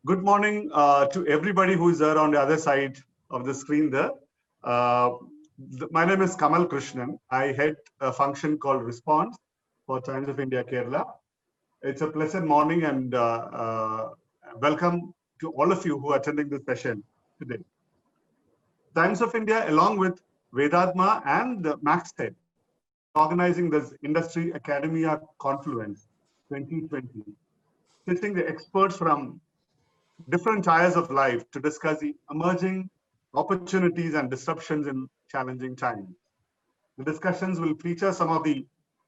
Good morning to everybody who is there on the other side of the screen there. My name is Kamal Krishnan. I head a function called Response for Times of India Kerala. It's a pleasant morning and welcome to all of you who are attending this session today. Times of India, along with Vedatma and MaxTech, is organizing this Industry Academia Confluence 2020, sitting the experts from different tiers of life to discuss the emerging opportunities and disruptions in challenging times. The discussions will feature some of the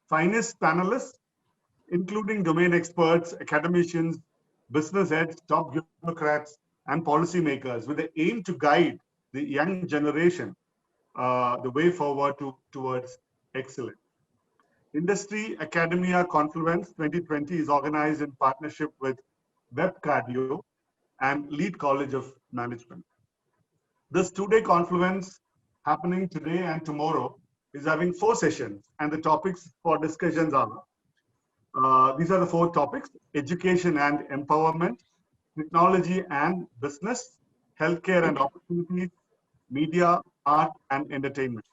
finest panelists, including domain experts, academicians, business heads, top bureaucrats, and policymakers, with the aim to guide the young generation the way forward towards excellence. Industry Academia Confluence 2020 is organized in partnership with Web Cardio and Lead College of Management. This two-day confluence happening today and tomorrow is having 4 sessions, and the topics for discussions are, these are the 4 topics: education and empowerment, technology and business, healthcare and opportunities, media, art and entertainment.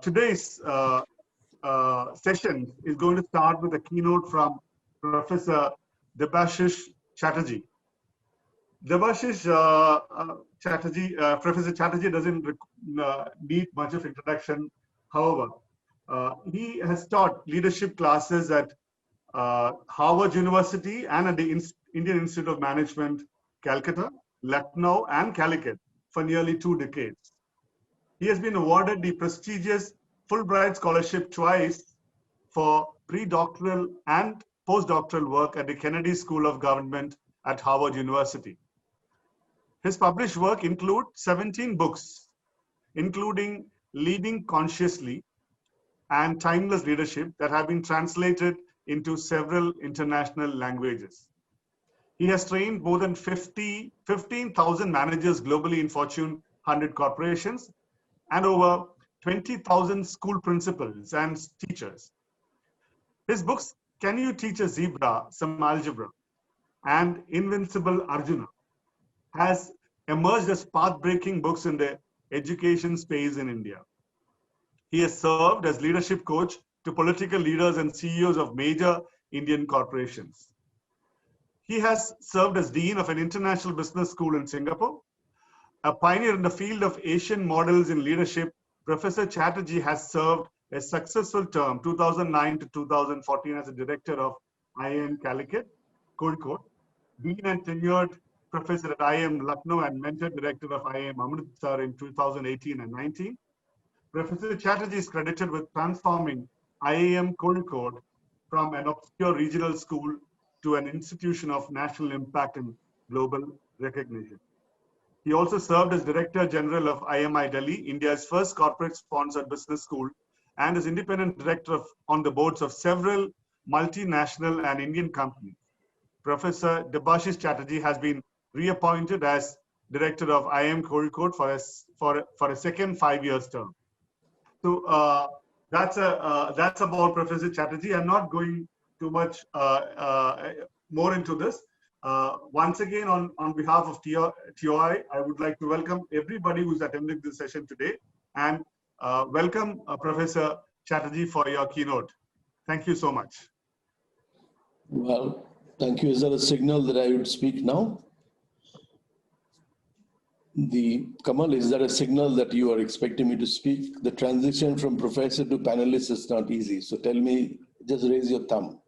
Today's session is going to start with a keynote from Professor Debashish Chatterjee. Chatterjee, Professor Chatterjee doesn't need much of introduction. However, he has taught leadership classes at Harvard University and at the Indian Institute of Management, Calcutta, Lucknow, and Calicut for nearly 2 decades. He has been awarded the prestigious Fulbright Scholarship twice for pre-doctoral and postdoctoral work at the Kennedy School of Government at Harvard University. His published work includes 17 books, including Leading Consciously and Timeless Leadership, that have been translated into several international languages. He has trained more than 15,000 managers globally in Fortune 100 corporations and over 20,000 school principals and teachers. His books, Can You Teach a Zebra Some Algebra? And Invincible Arjuna, has emerged as path-breaking books in the education space in India. He has served as leadership coach to political leaders and CEOs of major Indian corporations. He has served as dean of an international business school in Singapore. A pioneer in the field of Asian models in leadership, Professor Chatterjee has served a successful term, 2009 to 2014, as a director of IIM Calicut, Kozhikode, dean and tenured professor at IIM Lucknow and mentor director of IIM Amritsar in 2018 and 19. Professor Chatterjee is credited with transforming IIM Kozhikode from an obscure regional school to an institution of national impact and global recognition. He also served as Director General of IMI Delhi, India's first corporate-sponsored business school, and as independent director on the boards of several multinational and Indian companies. Professor Debashish Chatterjee has been reappointed as Director of IIM Kozhikode for a second 5-year term. So that's about Professor Chatterjee. I'm not going too much more into this. Once again, on behalf of TOI, I would like to welcome everybody who's attending this session today, and welcome Professor Chatterjee for your keynote. Thank you so much. Well, thank you. Is there a signal that I would speak now? Kamal, is there a signal that you are expecting me to speak? The transition from professor to panelist is not easy. So tell me, just raise your thumb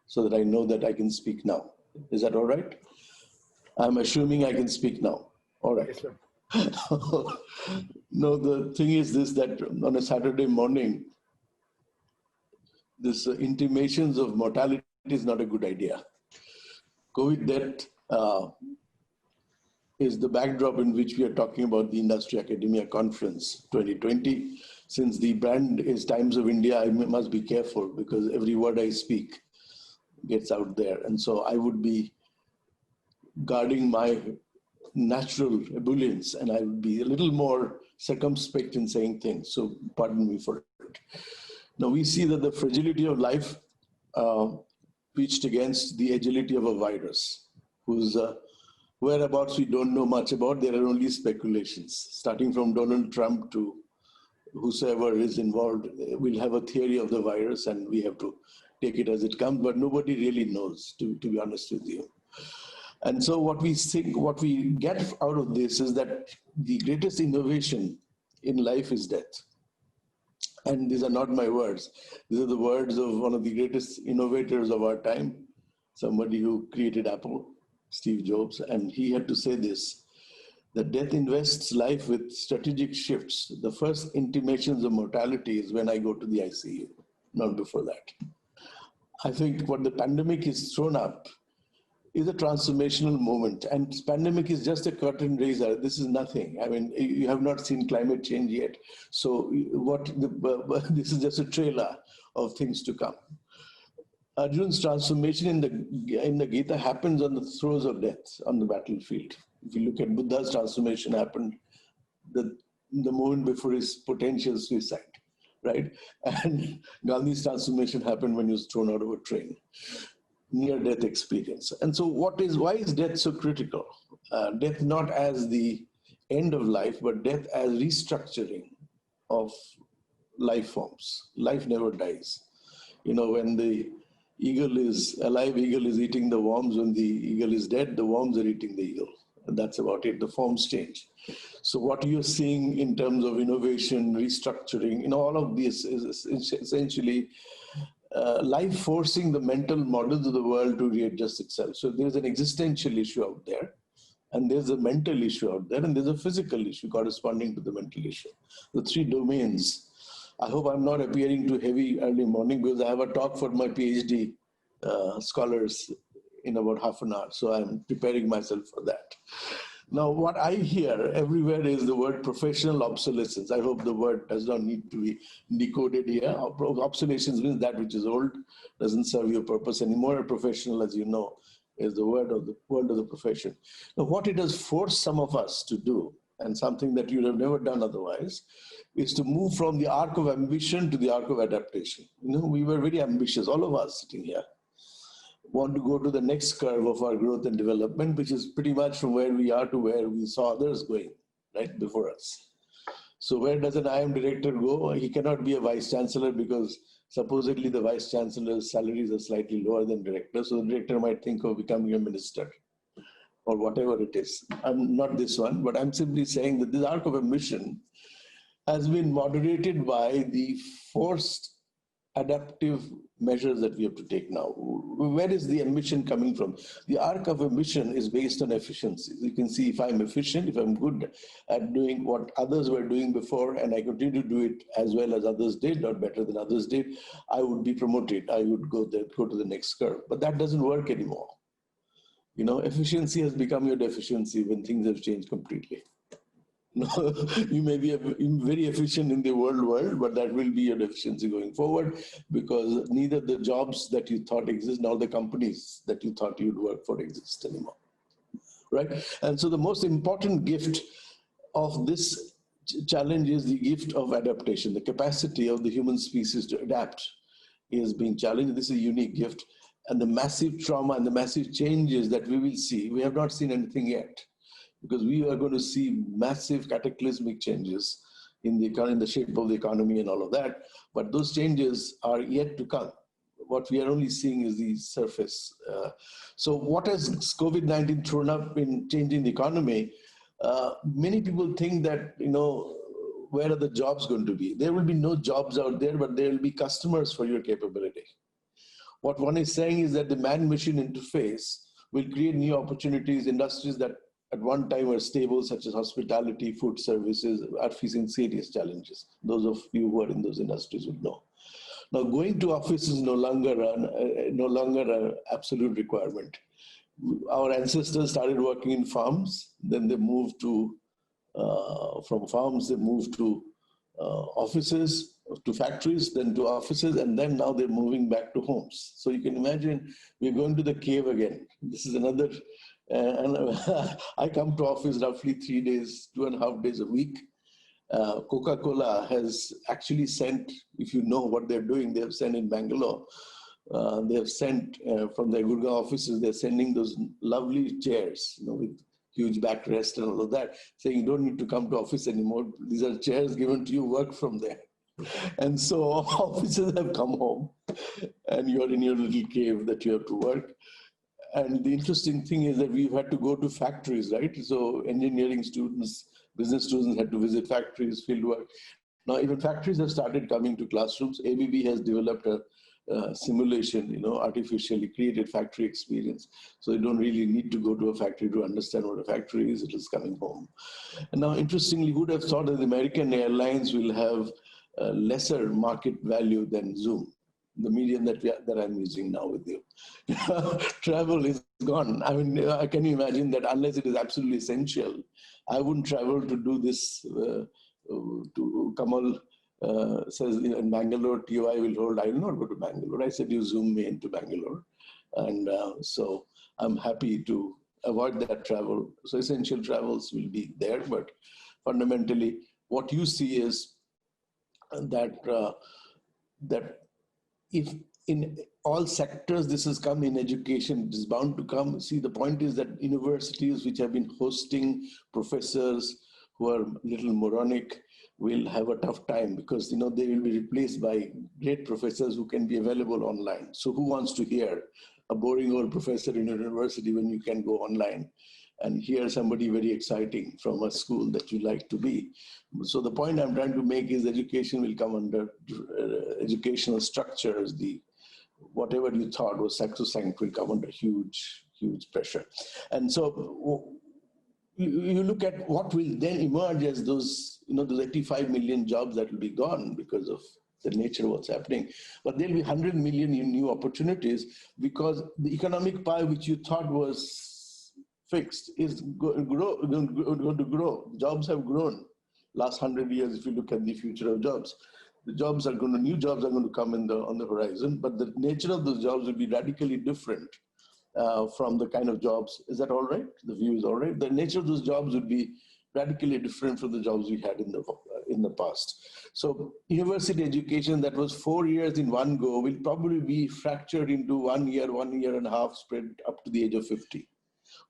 so that I know that I can speak now. Is that all right? I'm assuming I can speak now. All right. Yes, sir. No, the thing is this, that on a Saturday morning, this intimations of mortality is not a good idea. COVID death is the backdrop in which we are talking about the Industry Academia Conference 2020. Since the brand is Times of India, I must be careful because every word I speak gets out there. And so I would be guarding my natural ebullience, and I would be a little more circumspect in saying things. So pardon me for it. Now we see that the fragility of life pitched against the agility of a virus. whose whereabouts we don't know much about. There are only speculations, starting from Donald Trump to whosoever is involved. Will have a theory of the virus, and we have to take it as it comes, but nobody really knows, to be honest with you. And so what we think, what we get out of this is that the greatest innovation in life is death. And these are not my words. These are the words of one of the greatest innovators of our time, somebody who created Apple, Steve Jobs. And he had to say this, that death invests life with strategic shifts. The first intimations of mortality is when I go to the ICU, not before that. I think what the pandemic has thrown up is a transformational moment, and pandemic is just a curtain raiser. This is nothing. I mean, you have not seen climate change yet. So this is just a trailer of things to come. Arjun's transformation in the Gita happens on the throes of death, on the battlefield. If you look at Buddha's transformation happened the moment before his potential suicide, right? And Gandhi's transformation happened when he was thrown out of a train. Near-death experience. And so why is death so critical? Death not as the end of life, but death as restructuring of life forms. Life never dies. You know, when the live eagle is eating the worms, when the eagle is dead, the worms are eating the eagle. And that's about it. The forms change. So what you're seeing in terms of innovation, restructuring, you know, all of this is essentially life forcing the mental models of the world to readjust itself. So there's an existential issue out there, and there's a mental issue out there, and there's a physical issue corresponding to the mental issue. The three domains. I hope I'm not appearing too heavy early morning, because I have a talk for my PhD scholars in about half an hour. So I'm preparing myself for that. Now, what I hear everywhere is the word professional obsolescence. I hope the word does not need to be decoded here. Obsolescence means that which is old, doesn't serve your purpose anymore. A professional, as you know, is the word of the profession. Now, what it has forced some of us to do, and something that you would have never done otherwise, is to move from the arc of ambition to the arc of adaptation. You know, we were very ambitious, all of us sitting here. Want to go to the next curve of our growth and development, which is pretty much from where we are to where we saw others going, right, before us. So where does an IM director go? He cannot be a vice chancellor, because supposedly the vice chancellor's salaries are slightly lower than director. So the director might think of becoming a minister or whatever it is. I'm not this one, but I'm simply saying that this arc of ambition has been moderated by the forced adaptive measures that we have to take now. Where is the ambition coming from? The arc of ambition is based on efficiency. You can see, if I'm efficient, if I'm good at doing what others were doing before, and I continue to do it as well as others did, or better than others did, I would be promoted. I would go to the next curve. But that doesn't work anymore. You know, efficiency has become your deficiency when things have changed completely. No, you may be very efficient in the world, but that will be your deficiency going forward, because neither the jobs that you thought exist nor the companies that you thought you'd work for exist anymore, right? And so the most important gift of this challenge is the gift of adaptation. The capacity of the human species to adapt is being challenged. This is a unique gift, and the massive trauma and the massive changes that we will see, we have not seen anything yet. Because we are going to see massive cataclysmic changes in the shape of the economy and all of that. But those changes are yet to come. What we are only seeing is the surface. So what has COVID-19 thrown up in changing the economy? Many people think that, you know, where are the jobs going to be? There will be no jobs out there, but there will be customers for your capability. What one is saying is that the man-machine interface will create new opportunities, industries that at one time were stable, such as hospitality, food services, are facing serious challenges. Those of you who are in those industries would know. Now, going to office is no longer an absolute requirement. Our ancestors started working in farms, then they moved to, from farms, they moved to offices, to factories, then to offices, and then now they're moving back to homes. So you can imagine we're going to the cave again. This is another. And I come to office roughly 3 days, 2.5 days a week. Coca-Cola has actually sent, if you know what they're doing, they have sent in Bangalore they have sent from their Gurgaon offices, they're sending those lovely chairs, with huge backrest and all of that, saying you don't need to come to office anymore. These are chairs given to you, work from there. And so officers have come home and you're in your little cave that you have to work. And the interesting thing is that we've had to go to factories, right? So engineering students, business students had to visit factories, field work. Now even factories have started coming to classrooms. ABB has developed a simulation, artificially created factory experience. So you don't really need to go to a factory to understand what a factory is. It is coming home. And now, interestingly, who would have thought that the American Airlines will have lesser market value than Zoom, the medium that I'm using now with you. Travel is gone. I mean, can you imagine that unless it is absolutely essential, I wouldn't travel to do this. To Kamal says in Bangalore, TOI will hold. I will not go to Bangalore. I said, you Zoom me into Bangalore. And so I'm happy to avoid that travel. So essential travels will be there, but fundamentally, what you see is that if in all sectors this has come in education, it is bound to come. See, the point is that universities which have been hosting professors who are a little moronic will have a tough time because they will be replaced by great professors who can be available online. So who wants to hear a boring old professor in a university when you can go online and hear somebody very exciting from a school that you like to be? So the point I'm trying to make is education will come under educational structures. Whatever you thought was sacrosanct will come under huge pressure. And so you look at what will then emerge as those 85 million jobs that will be gone because of the nature of what's happening. But there'll be 100 million new opportunities because the economic pie which you thought was fixed is going to grow. Jobs have grown last 100 years if you look at the future of jobs. The new jobs are going to come on the horizon, but the nature of those jobs will be radically different from the kind of jobs. Is that all right? The view is all right? The nature of those jobs would be radically different from the jobs we had in the past. So university education that was 4 years in one go will probably be fractured into 1 year, 1 year and a half, spread up to the age of 50.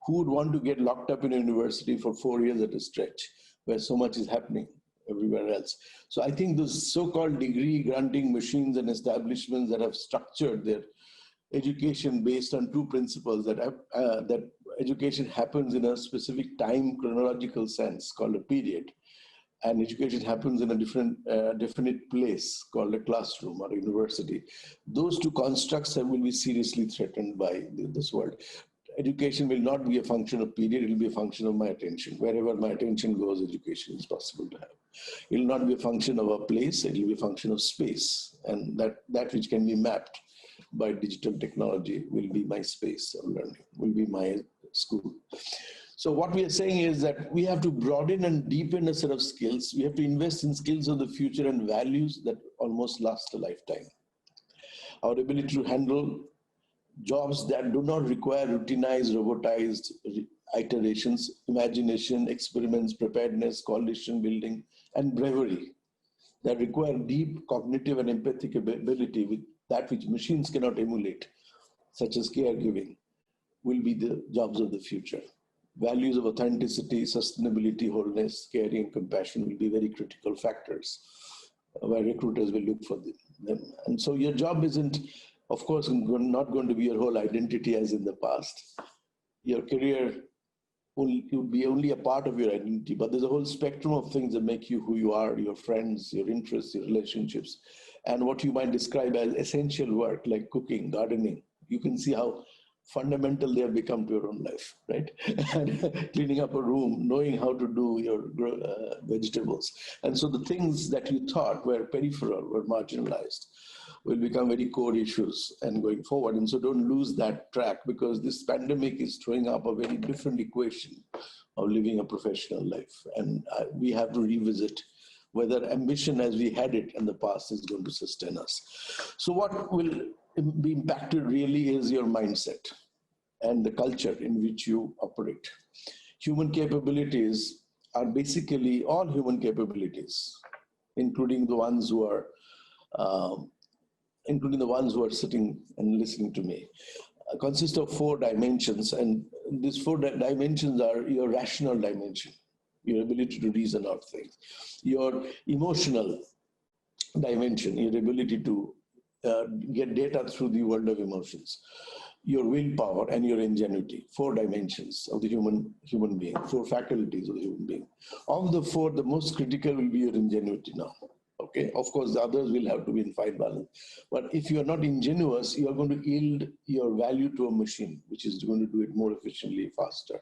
Who would want to get locked up in a university for 4 years at a stretch where so much is happening everywhere else? So I think those so-called degree granting machines and establishments that have structured their education based on two principles, that education happens in a specific time chronological sense called a period, and education happens in a definite place called a classroom or a university. Those two constructs will be seriously threatened by this world. Education will not be a function of period, it will be a function of my attention. Wherever my attention goes, education is possible to have. It will not be a function of a place, it will be a function of space, and that which can be mapped by digital technology will be my space of learning, will be my school. So what we are saying is that we have to broaden and deepen a set of skills. We have to invest in skills of the future and values that almost last a lifetime. Our ability to handle jobs that do not require routinized, robotized iterations, imagination, experiments, preparedness, coalition building, and bravery that require deep cognitive and empathic ability with that which machines cannot emulate, such as caregiving, will be the jobs of the future. Values of authenticity, sustainability, wholeness, caring, and compassion will be very critical factors where recruiters will look for them. And so your job isn't, of course, not going to be your whole identity as in the past. Your career will be only a part of your identity, but there's a whole spectrum of things that make you who you are, your friends, your interests, your relationships, and what you might describe as essential work like cooking, gardening. You can see how fundamental they have become to your own life, right? And cleaning up a room, knowing how to do your vegetables. And so the things that you thought were peripheral, were marginalized, will become very core issues and going forward. And so don't lose that track, because this pandemic is throwing up a very different equation of living a professional life. And we have to revisit whether ambition as we had it in the past is going to sustain us. So what will be impacted really is your mindset and the culture in which you operate. Human capabilities are basically all human capabilities, including the ones who are including the ones who are sitting and listening to me, consists of 4 dimensions. And these 4 dimensions are your rational dimension, your ability to reason out things, your emotional dimension, your ability to get data through the world of emotions, your willpower, and your ingenuity. 4 dimensions of the human being, 4 faculties of the human being. Of the 4, the most critical will be your ingenuity now. Okay, of course, the others will have to be in fine balance. But if you are not ingenuous, you are going to yield your value to a machine, which is going to do it more efficiently, faster.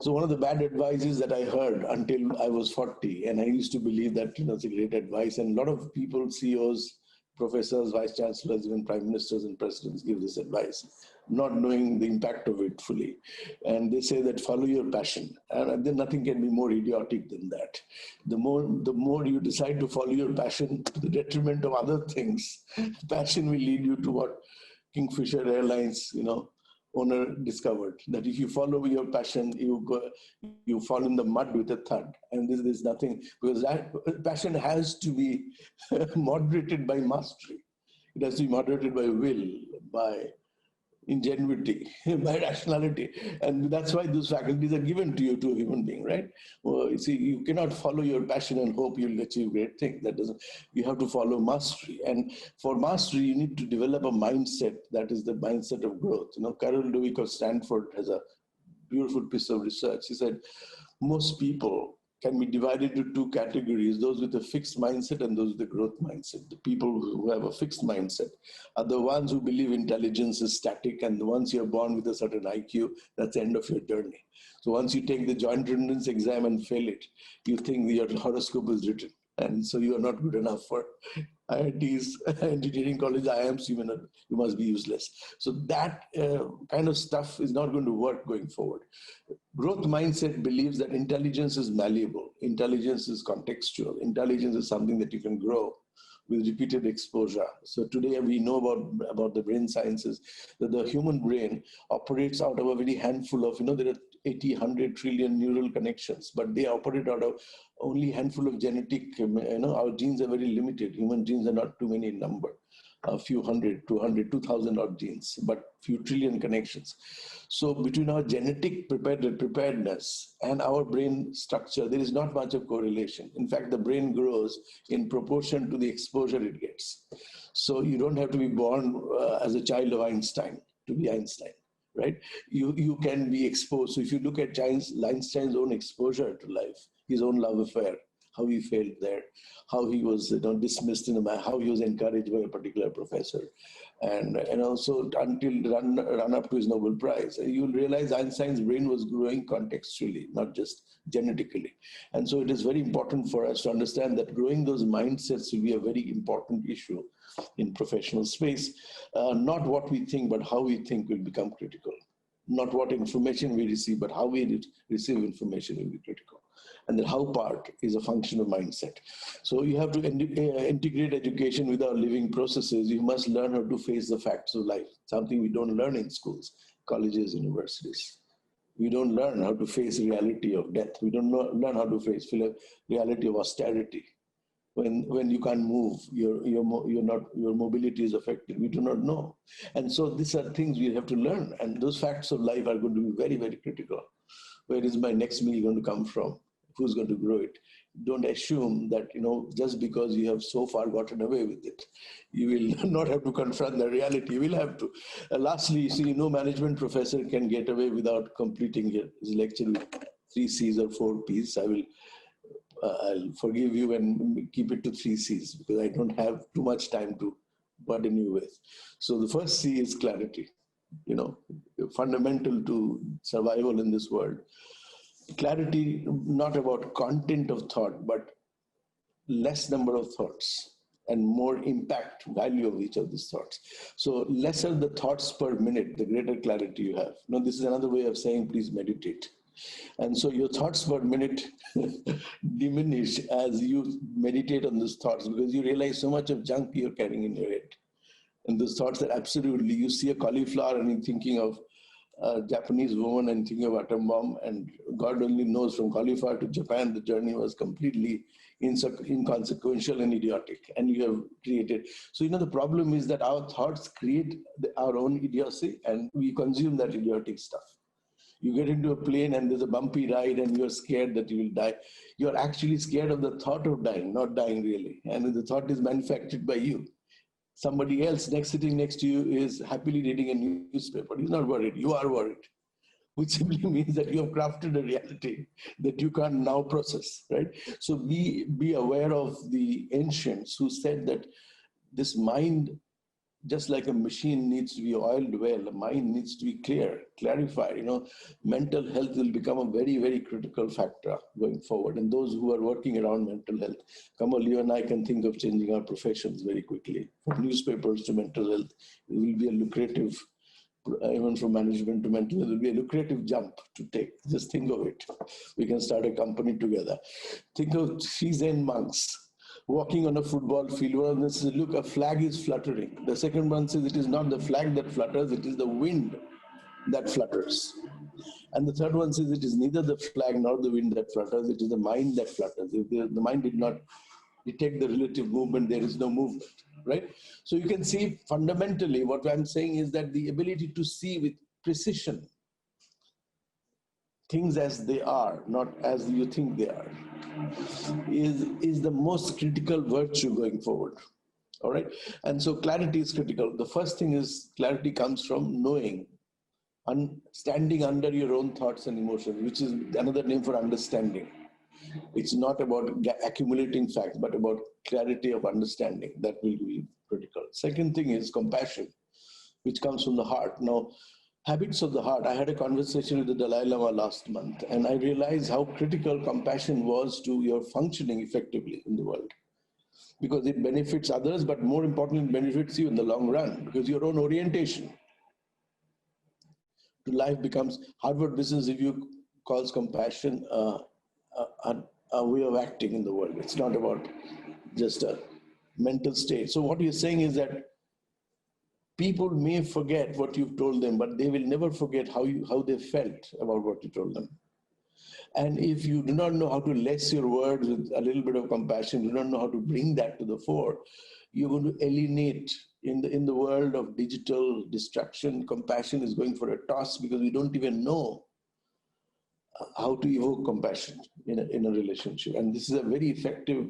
So one of the bad advices that I heard until I was 40, and I used to believe that it's a great advice, and a lot of people, CEOs, professors, vice chancellors, even prime ministers and presidents give this advice, not knowing the impact of it fully. And they say that follow your passion. And then nothing can be more idiotic than that. The more you decide to follow your passion to the detriment of other things, passion will lead you to what Kingfisher Airlines, owner discovered, that if you follow your passion, you fall in the mud with a thud. And there's nothing, because that passion has to be moderated by mastery. It has to be moderated by will, by ingenuity, by rationality. And that's why those faculties are given to you, to a human being, right? Well, you see, you cannot follow your passion and hope you'll achieve great things. That doesn't, you have to follow mastery. And for mastery, you need to develop a mindset that is the mindset of growth. Carol Dweck of Stanford has a beautiful piece of research. He said, most people can be divided into 2 categories, those with a fixed mindset and those with a growth mindset. The people who have a fixed mindset are the ones who believe intelligence is static, and the ones you're born with a certain IQ, that's the end of your journey. So once you take the joint entrance exam and fail it, you think your horoscope is written. And so you are not good enough for IITs, engineering college, IIMs, you must be useless. So that kind of stuff is not going to work going forward. Growth mindset believes that intelligence is malleable. Intelligence is contextual. Intelligence is something that you can grow with repeated exposure. So today we know about the brain sciences, that the human brain operates out of a very handful of, there are 80, 100 trillion neural connections, but they operate out of only a handful of genetic, our genes are very limited. Human genes are not too many in number, a few hundred, 200, 2,000 odd genes, but few trillion connections. So between our genetic preparedness and our brain structure, there is not much of correlation. In fact, the brain grows in proportion to the exposure it gets. So you don't have to be born as a child of Einstein to be Einstein, right? You can be exposed. So if you look at Einstein's own exposure to life, his own love affair, how he failed there, how he was dismissed how he was encouraged by a particular professor, and also until run up to his Nobel Prize, you'll realize Einstein's brain was growing contextually, not just genetically. And so it is very important for us to understand that growing those mindsets will be a very important issue in professional space. Not what we think, but how we think will become critical. Not what information we receive, but how we receive information will be critical. And the how part is a function of mindset. So you have to integrate education with our living processes. You must learn how to face the facts of life, something we don't learn in schools, colleges, universities. We don't learn how to face reality of death. We don't learn how to face reality of austerity. When you can't move, your mobility is affected. We do not know. And so these are things we have to learn. And those facts of life are going to be very, very critical. Where is my next meal going to come from? Who's going to grow it? Don't assume that, just because you have so far gotten away with it, you will not have to confront the reality. You will have to. Lastly, you see, no management professor can get away without completing his lecture with 3 C's or 4 P's. I'll forgive you and keep it to 3 C's because I don't have too much time to burden you with. So the first C is clarity, fundamental to survival in this world. Clarity, not about content of thought, but less number of thoughts and more impact value of each of these thoughts. So lesser the thoughts per minute, the greater clarity you have. This is another way of saying, please meditate. And so your thoughts per minute diminish as you meditate on those thoughts because you realize so much of junk you're carrying in your head. And those thoughts that absolutely, you see a cauliflower and you're thinking of a Japanese woman and thinking of atom bomb, and God only knows from cauliflower to Japan, the journey was completely inconsequential and idiotic, and you have created. So, the problem is that our thoughts create our own idiocy, and we consume that idiotic stuff. You get into a plane and there's a bumpy ride and you're scared that you will die. You're actually scared of the thought of dying, not dying really. And the thought is manufactured by you. Somebody else sitting next to you is happily reading a newspaper. He's not worried. You are worried, which simply means that you have crafted a reality that you can't now process, right? So be aware of the ancients who said that this mind, just like a machine needs to be oiled well, the mind needs to be clarified. Mental health will become a very, very critical factor going forward. And those who are working around mental health, Kamal, you and I can think of changing our professions very quickly. From newspapers to mental health, it will be a lucrative, even from management to mental health, it will be a lucrative jump to take. Just think of it. We can start a company together. Think of three Zen monks walking on a football field. One of them says, look, a flag is fluttering. The second one says, it is not the flag that flutters, it is the wind that flutters. And the third one says, it is neither the flag nor the wind that flutters, it is the mind that flutters. If the mind did not detect the relative movement, there is no movement, right? So you can see fundamentally what I'm saying is that the ability to see with precision things as they are, not as you think they are, is the most critical virtue going forward. All right. And so clarity is critical. The first thing is clarity comes from knowing, standing under your own thoughts and emotions, which is another name for understanding. It's not about accumulating facts, but about clarity of understanding. That will be critical. Second thing is compassion, which comes from the heart. Now, habits of the heart. I had a conversation with the Dalai Lama last month, and I realized how critical compassion was to your functioning effectively in the world. Because it benefits others, but more importantly, it benefits you in the long run, because your own orientation to life becomes. Harvard Business Review calls compassion a way of acting in the world. It's not about just a mental state. So what you're saying is that people may forget what you've told them, but they will never forget how they felt about what you told them. And if you do not know how to less your words with a little bit of compassion, you don't know how to bring that to the fore, you're going to alienate. In the world of digital distraction, compassion is going for a toss because we don't even know how to evoke compassion in a relationship. And this is a very effective,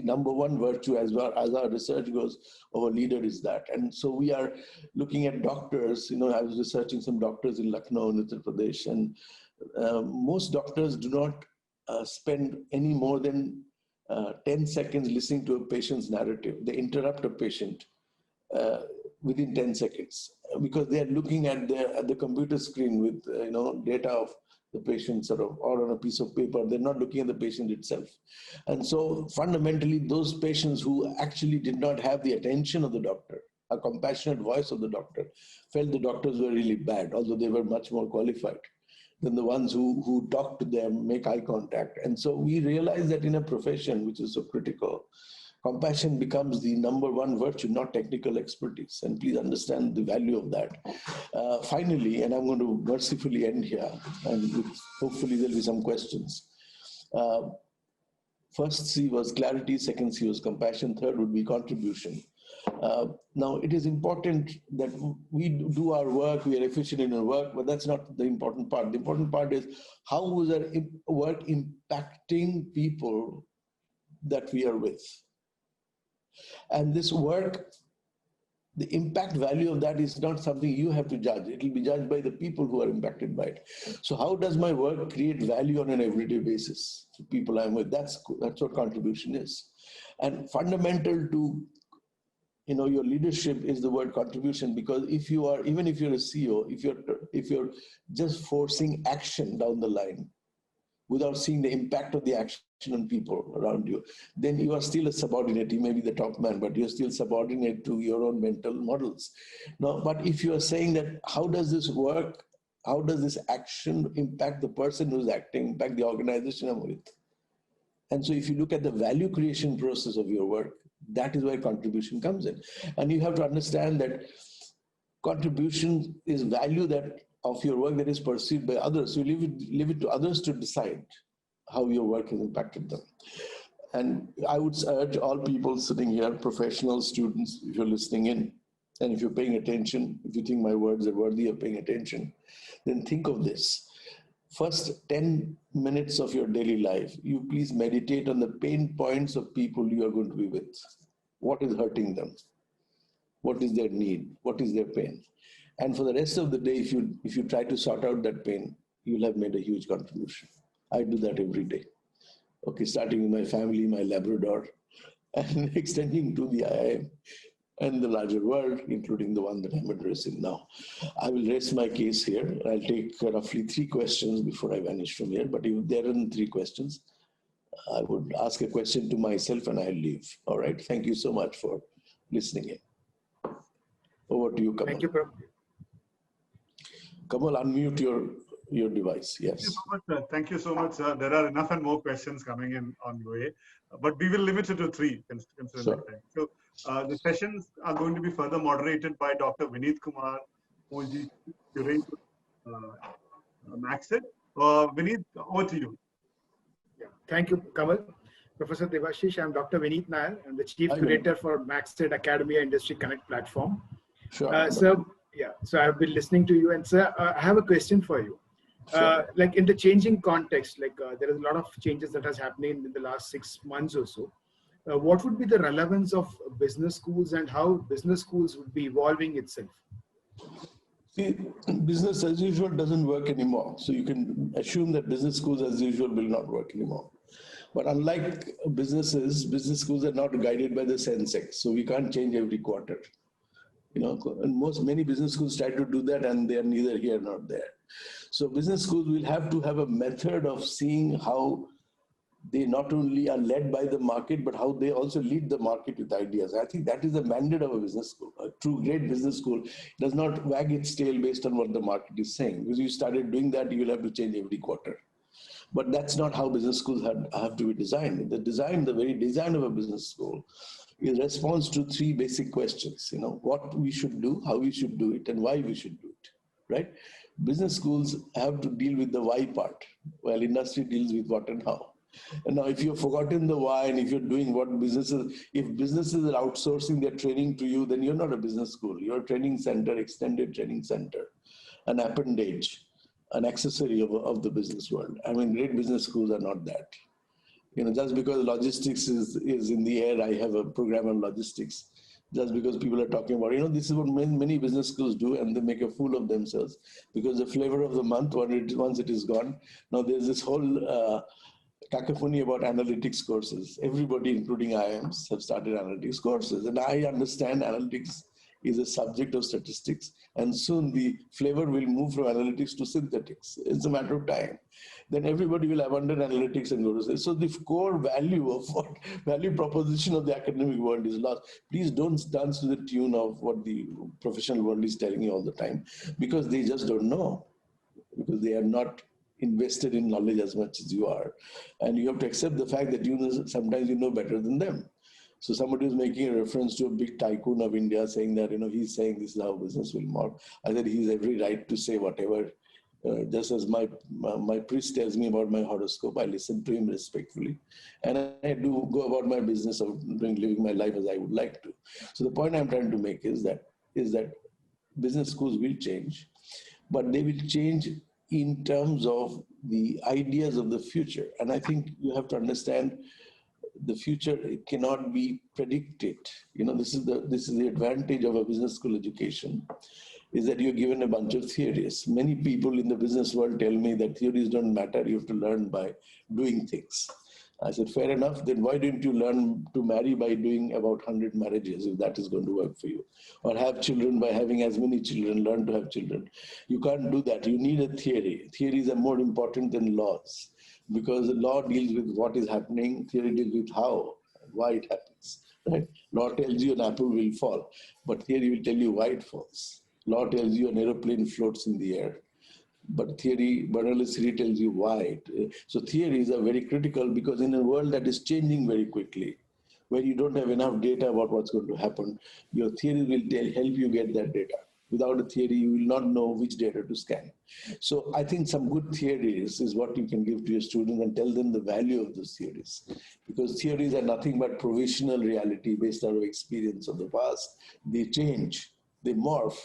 number one virtue as well as our research goes of a leader is that. And so we are looking at doctors. I was researching some doctors in Lucknow, in Uttar Pradesh, and most doctors do not spend any more than 10 seconds listening to a patient's narrative. They interrupt a patient within 10 seconds because they are looking at the computer screen with data of the patient or on a piece of paper. They're not looking at the patient itself. And so fundamentally, those patients who actually did not have the attention of the doctor, a compassionate voice of the doctor, felt the doctors were really bad, although they were much more qualified than the ones who talk to them, make eye contact. And so we realize that in a profession which is so critical, compassion becomes the number one virtue, not technical expertise. And please understand the value of that. Finally, and I'm going to mercifully end here, and hopefully there'll be some questions. First C was clarity, second C was compassion, third would be contribution. Now, it is important that we do our work, we are efficient in our work, but that's not the important part. The important part is how is our work impacting people that we are with? And this work, the impact value of that is not something you have to judge. It will be judged by the people who are impacted by it. So how does my work create value on an everyday basis to people I'm with? That's what contribution is. And fundamental to your leadership is the word contribution, because even if you're a CEO, if you're just forcing action down the line without seeing the impact of the action on people around you, then you are still a subordinate. You may be the top man, but you're still subordinate to your own mental models. Now, but if you are saying that, how does this work? How does this action impact the person who's acting, impact the organization I'm with? And so if you look at the value creation process of your work, that is where contribution comes in. And you have to understand that contribution is value of your work that is perceived by others. You leave it to others to decide how your work has impacted them. And I would urge all people sitting here, professional students, if you're listening in, and if you're paying attention, if you think my words are worthy of paying attention, then think of this. First 10 minutes of your daily life, you please meditate on the pain points of people you are going to be with. What is hurting them? What is their need? What is their pain? And for the rest of the day, if you try to sort out that pain, you'll have made a huge contribution. I do that every day. Okay, starting with my family, my Labrador, and extending to the IIM and the larger world, including the one that I'm addressing now. I will rest my case here. I'll take roughly 3 questions before I vanish from here. But if there aren't 3 questions, I would ask a question to myself and I'll leave. All right. Thank you so much for listening in. Over to you, Kamal. Thank you, Prof. Kamal, unmute your device. Yes. Thank you so much, sir. There are enough and more questions coming in on your way, but we will limit it to 3 considering Sure. the time. So the sessions are going to be further moderated by Dr. Vineet Kumar, who is the curator Maxit. Vineet, over to you. Yeah. Thank you, Kamal. Professor Debashish, I'm Dr. Vineet Nair. I'm the Chief Hi, Curator for Maxted Academia Industry Connect platform. Sure. So I've been listening to you, and sir, I have a question for you. Sure. Like in the changing context, there is a lot of changes that has happening in the last 6 months or so. What would be the relevance of business schools and how business schools would be evolving itself? See, business as usual doesn't work anymore. So you can assume that business schools as usual will not work anymore. But unlike businesses, business schools are not guided by the Sensex. So we can't change every quarter. You know, and many business schools try to do that and they are neither here nor there. So business schools will have to have a method of seeing how they not only are led by the market, but how they also lead the market with ideas. I think that is the mandate of a business school. A true great business school does not wag its tail based on what the market is saying. Because you started doing that, you will have to change every quarter. But that's not how business schools have to be designed. The very design of a business school is response to 3 basic questions. You know, what we should do, how we should do it, and why we should do it, right? Business schools have to deal with the why part, while industry deals with what and how. And now if you've forgotten the why, and if you're doing what if businesses are outsourcing their training to you, then you're not a business school. You're a training center, extended training center, an appendage, an accessory of the business world. I mean, great business schools are not that. You know, just because logistics is in the air, I have a program on logistics. Just because people are talking about, you know, this is what many business schools do, and they make a fool of themselves because the flavor of the month, once it is gone, now there's this whole cacophony about analytics courses. Everybody, including IIMs, have started analytics courses, and I understand analytics is a subject of statistics, and soon the flavor will move from analytics to synthetics. It's a matter of time. Then everybody will abandon analytics and go to say. So the core value of value proposition of the academic world is lost. Please don't dance to the tune of what the professional world is telling you all the time, because they just don't know, because they are not invested in knowledge as much as you are. And you have to accept the fact that sometimes you know better than them. So somebody was making a reference to a big tycoon of India saying that, you know, he's saying this is how business will work. I said he has every right to say whatever. Just as my priest tells me about my horoscope, I listen to him respectfully. And I do go about my business of living my life as I would like to. So the point I'm trying to make is that business schools will change, but they will change in terms of the ideas of the future. And I think you have to understand the future, it cannot be predicted. You know, this is the advantage of a business school education, is that you're given a bunch of theories. Many people in the business world tell me that theories don't matter, you have to learn by doing things. I said, fair enough, then why didn't you learn to marry by doing about 100 marriages, if that is going to work for you? Or have children by having as many children, learn to have children. You can't do that, you need a theory. Theories are more important than laws, because the law deals with what is happening, theory deals with how, why it happens. Right? Law tells you an apple will fall, but theory will tell you why it falls. Law tells you an aeroplane floats in the air, but Bernoulli's theory tells you why. So theories are very critical, because in a world that is changing very quickly, where you don't have enough data about what's going to happen, your theory will help you get that data. Without a theory, you will not know which data to scan. So I think some good theories is what you can give to your students and tell them the value of those theories. Because theories are nothing but provisional reality based on our experience of the past. They change, they morph.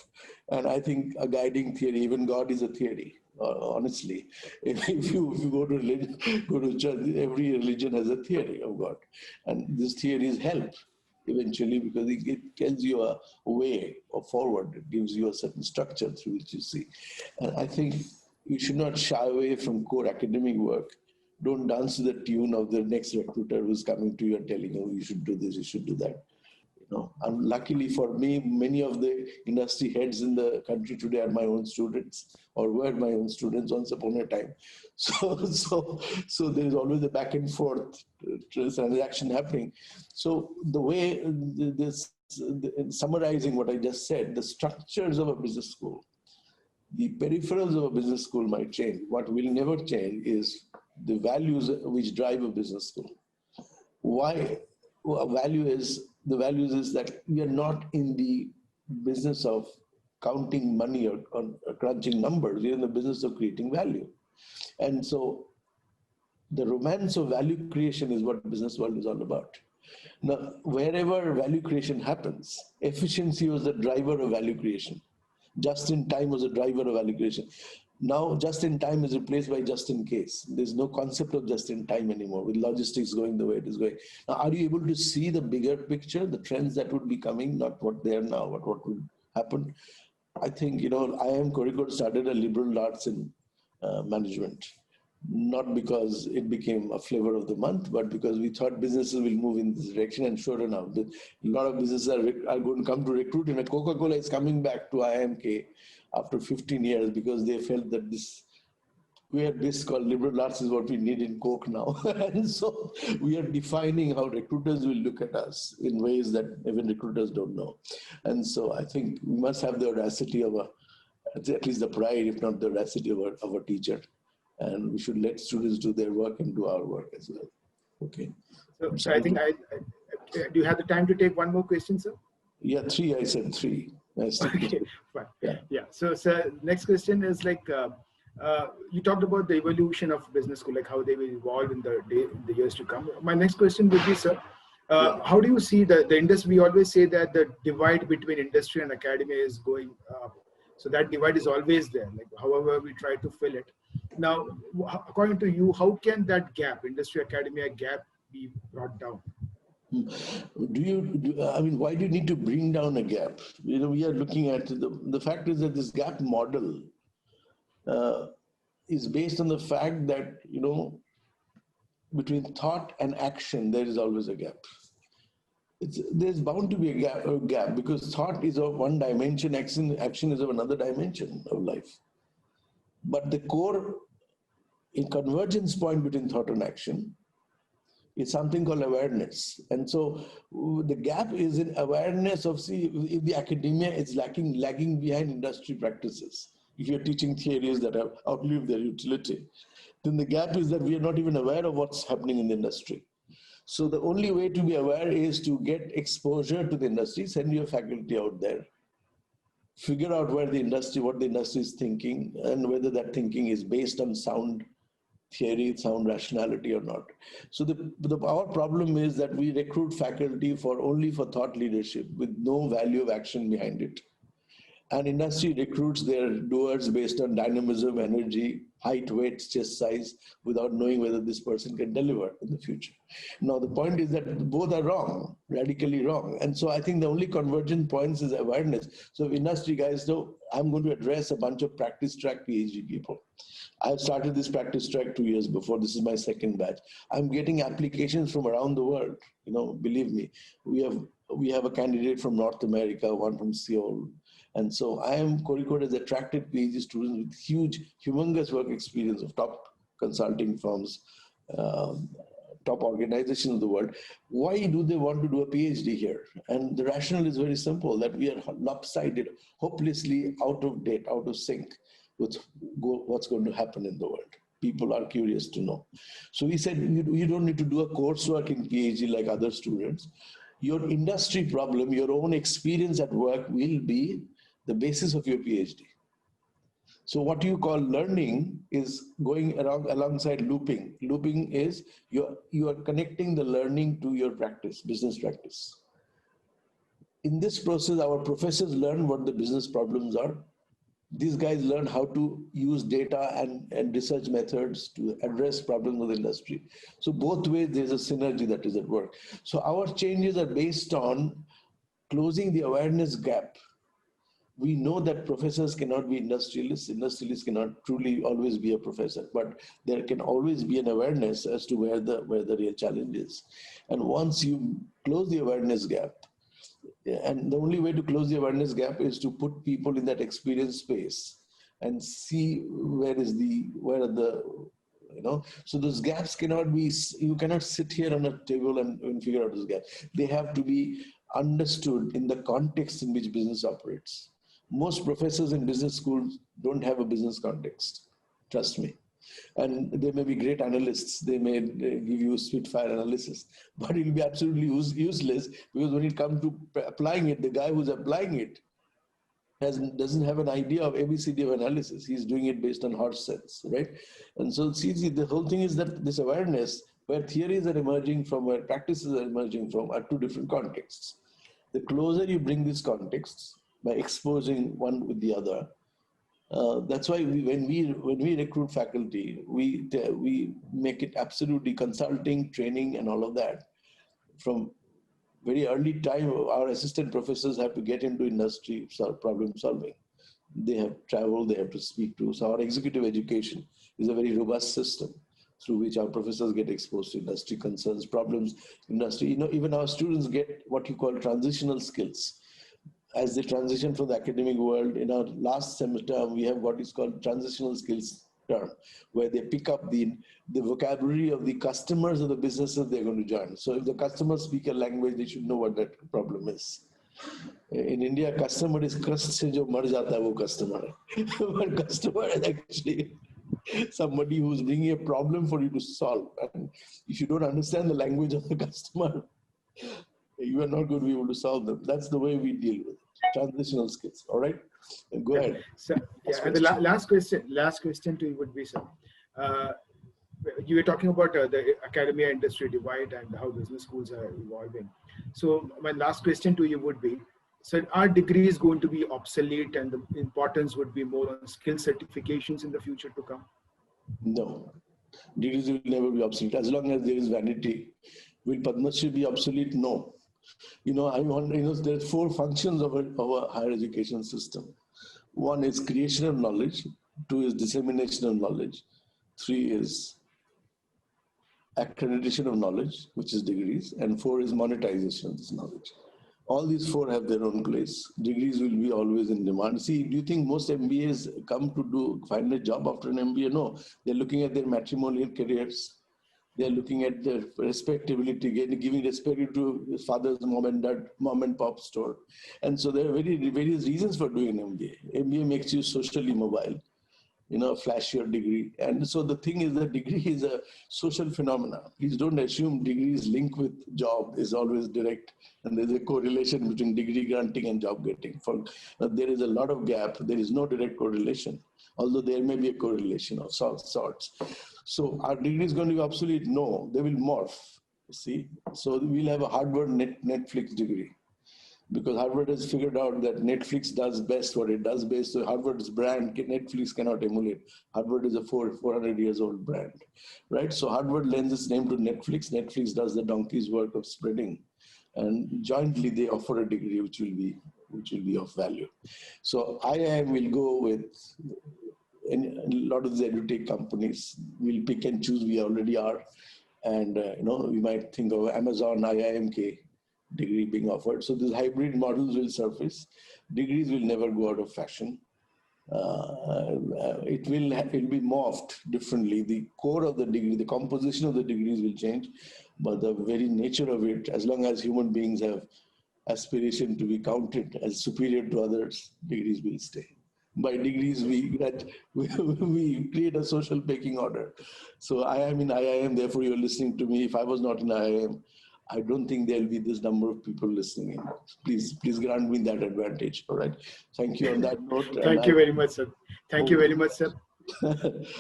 And I think a guiding theory, even God is a theory. Honestly, if you go to religion, go to church, every religion has a theory of God, and these theories help eventually because it tells you a way forward. It gives you a certain structure through which you see. And I think you should not shy away from core academic work. Don't dance to the tune of the next recruiter who's coming to you and telling you, you should do this, you should do that. And luckily for me, many of the industry heads in the country today are my own students or were my own students once upon a time. So there is always a back and forth transaction happening. So the way summarizing what I just said, the structures of a business school, the peripherals of a business school might change. What will never change is the values which drive a business school. Why? The values is that we are not in the business of counting money or crunching numbers. We are in the business of creating value. And so the romance of value creation is what business world is all about. Now, wherever value creation happens, efficiency was the driver of value creation. Just in time was a driver of value creation. Now, just in time is replaced by just in case. There's no concept of just in time anymore with logistics going the way it is going. Now, are you able to see the bigger picture, the trends that would be coming, not what they are now, but what would happen? I think, IIM Kozhikode started a liberal arts in management, not because it became a flavor of the month, but because we thought businesses will move in this direction. And sure enough, a lot of businesses are going to come to recruit. And Coca-Cola is coming back to IIMK after 15 years because they felt that this weird this called liberal arts is what we need in Coke now. And so we are defining how recruiters will look at us in ways that even recruiters don't know. And so I think we must have the audacity of at least the pride, if not the audacity of a teacher. And we should let students do their work and do our work as well. Okay. So I think do you have the time to take one more question, sir? Yeah, 3. I said 3. Okay, fine. Yeah. So next question is like, you talked about the evolution of business school, like how they will evolve in the years to come. My next question would be, sir, how do you see the industry? We always say that the divide between industry and academia is going up. So that divide is always there, like however we try to fill it. Now, according to you, how can that gap, industry-academia gap, be brought down? Why do you need to bring down a gap? We are looking at, the fact is that this gap model is based on the fact that, between thought and action, there is always a gap. There's bound to be a gap because thought is of one dimension, action is of another dimension of life. But the core convergence point between thought and action is something called awareness. And so the gap is in awareness of, if the academia is lagging behind industry practices, if you're teaching theories that have outlived their utility, then the gap is that we are not even aware of what's happening in the industry. So the only way to be aware is to get exposure to the industry, send your faculty out there, figure out what the industry is thinking, and whether that thinking is based on sound theory, sound rationality or not. So our problem is that we recruit faculty only for thought leadership with no value of action behind it. And industry recruits their doers based on dynamism, energy, height, weight, chest size, without knowing whether this person can deliver in the future. Now, the point is that both are wrong, radically wrong. And so I think the only convergent points is awareness. So industry guys know, I'm going to address a bunch of practice track PhD people. I've started this practice track 2 years before. This is my second batch. I'm getting applications from around the world. Believe me, we have a candidate from North America, one from Seoul. And so IIM Kozhikode has attracted PhD students with humongous work experience of top consulting firms, top organizations of the world. Why do they want to do a PhD here? And the rationale is very simple, that we are lopsided, hopelessly out of date, out of sync with what's going to happen in the world. People are curious to know. So we said, you don't need to do a coursework in PhD like other students. Your industry problem, your own experience at work will be the basis of your PhD. So what you call learning is going around alongside looping. Looping is you are connecting the learning to your practice, business practice. In this process, our professors learn what the business problems are. These guys learn how to use data and research methods to address problems of the industry. So both ways, there's a synergy that is at work. So our changes are based on closing the awareness gap. We know that professors cannot be industrialists. Industrialists cannot truly always be a professor, but there can always be an awareness as to where the real challenge is. And once you close the awareness gap, and the only way to close the awareness gap is to put people in that experience space and see where are the, so those gaps cannot be, you cannot sit here on a table and figure out those gaps. They have to be understood in the context in which business operates. Most professors in business schools don't have a business context, trust me. And they may be great analysts, they may give you spitfire analysis, but it will be absolutely useless, because when it comes to applying it, the guy who's applying it doesn't have an idea of ABCD of analysis. He's doing it based on horse sense, right? And so see, the whole thing is that this awareness, where theories are emerging from, where practices are emerging from, are two different contexts. The closer you bring these contexts by exposing one with the other, that's why when we recruit faculty, we make it absolutely consulting, training, and all of that. From very early time, our assistant professors have to get into industry problem solving. They have traveled, they have to speak to. So our executive education is a very robust system through which our professors get exposed to industry concerns, problems, industry. Even our students get what you call transitional skills. As they transition from the academic world, in our last semester, we have what is called transitional skills term, where they pick up the vocabulary of the customers of the businesses they're going to join. So if the customers speak a language, they should know what that problem is. In India, customer is crust se jo mar jata hai, wo customer hai. But customer is actually somebody who's bringing a problem for you to solve. And if you don't understand the language of the customer, you are not going to be able to solve them. That's the way we deal with it. Transitional skills. All right, go ahead. So, and the last question to you would be, sir. You were talking about the academia industry divide and how business schools are evolving. So my last question to you would be, so are degrees going to be obsolete, and the importance would be more on skill certifications in the future to come? No, degrees will never be obsolete as long as there is vanity. Will Padma Shri be obsolete? No. There are four functions of a higher education system. One is creation of knowledge. Two is dissemination of knowledge. Three is accreditation of knowledge, which is degrees. And four is monetization of this knowledge. All these four have their own place. Degrees will be always in demand. See, do you think most MBAs come to find a job after an MBA? No, they're looking at their matrimonial careers. They're looking at their respectability, giving respect to his father's mom and pop store. And so there are various reasons for doing an MBA. MBA makes you socially mobile, flash your degree. And so the thing is that degree is a social phenomena. Please don't assume degrees linked with job is always direct. And there's a correlation between degree granting and job getting. There is a lot of gap. There is no direct correlation, although there may be a correlation of sorts. So are degrees going to be obsolete? No, they will morph, see. So we'll have a Harvard Netflix degree, because Harvard has figured out that Netflix does best what it does best. So Harvard's brand, Netflix cannot emulate. Harvard is a 400 years old brand, right? So Harvard lends its name to Netflix. Netflix does the donkey's work of spreading. And jointly they offer a degree which will be of value. So IIM will go with, and a lot of the edutech companies will pick and choose. We already are. And, we might think of Amazon IIMK degree being offered. So these hybrid models will surface. Degrees will never go out of fashion. It will be morphed differently. The core of the degree, the composition of the degrees will change, but the very nature of it, as long as human beings have aspiration to be counted as superior to others, degrees will stay. By degrees, we create a social pecking order. So I am in IIM, therefore you're listening to me. If I was not in IIM, I don't think there'll be this number of people listening in. Please grant me that advantage. All right. Thank you on that note. Thank you very much, sir. Thank you very much, sir.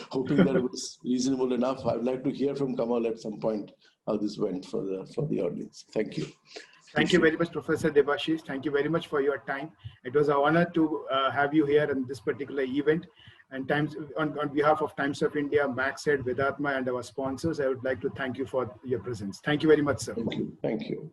Hoping that it was reasonable enough. I would like to hear from Kamal at some point how this went for the audience. Thank you. Thank you very much, Professor Debashish. Thank you very much for your time. It was an honor to have you here in this particular event. And on behalf of Times of India, MaxEd, Vedatma, and our sponsors, I would like to thank you for your presence. Thank you very much, sir. Thank you. Thank you.